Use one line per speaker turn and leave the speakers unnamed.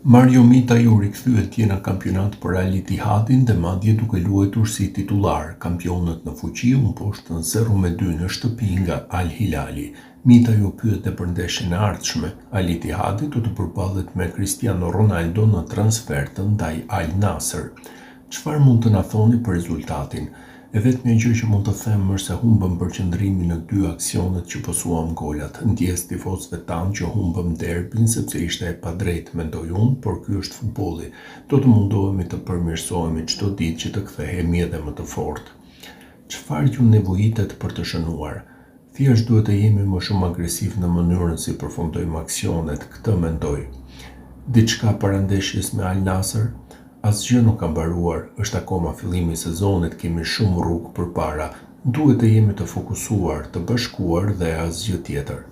Mario Mita ju rikthyet tje në kampionat për Al Ittihadin dhe madje duke luajtur si titular. Kampionët në fuqi u mposhtën 0-2 në shtëpi nga Al Hilali. Mita ju pyet për ndeshjen e ardhshme. Al Ittihadi do të përballet me Cristiano Ronaldo në transfer ndaj Al Nassr. Çfarë mund të na thoni për rezultatin? E vetmja gjë që mund të them është se humbëm përqendrimin në dy aksionet që posuam golat. Ndjes tifozëve tanë që humbëm derbin sepse ishte e padrejtë, mendoj unë, por ky është futbolli. Do të mundohemi të përmirësohemi çdo ditë që të kthehemi edhe më të fortë. Çfarë ju nevojitet për të shënuar? Thjesht duhet të jemi më shumë agresiv në mënyrën si përfundojmë aksionet, këtë mendoj. Diçka para ndeshjes me Al Nassr? Asgjë nuk ka mbaruar, është akoma fillimi i sezonit, kemi shumë rrugë përpara. Duhet të jemi të fokusuar, të bashkuar dhe asgjë tjetër.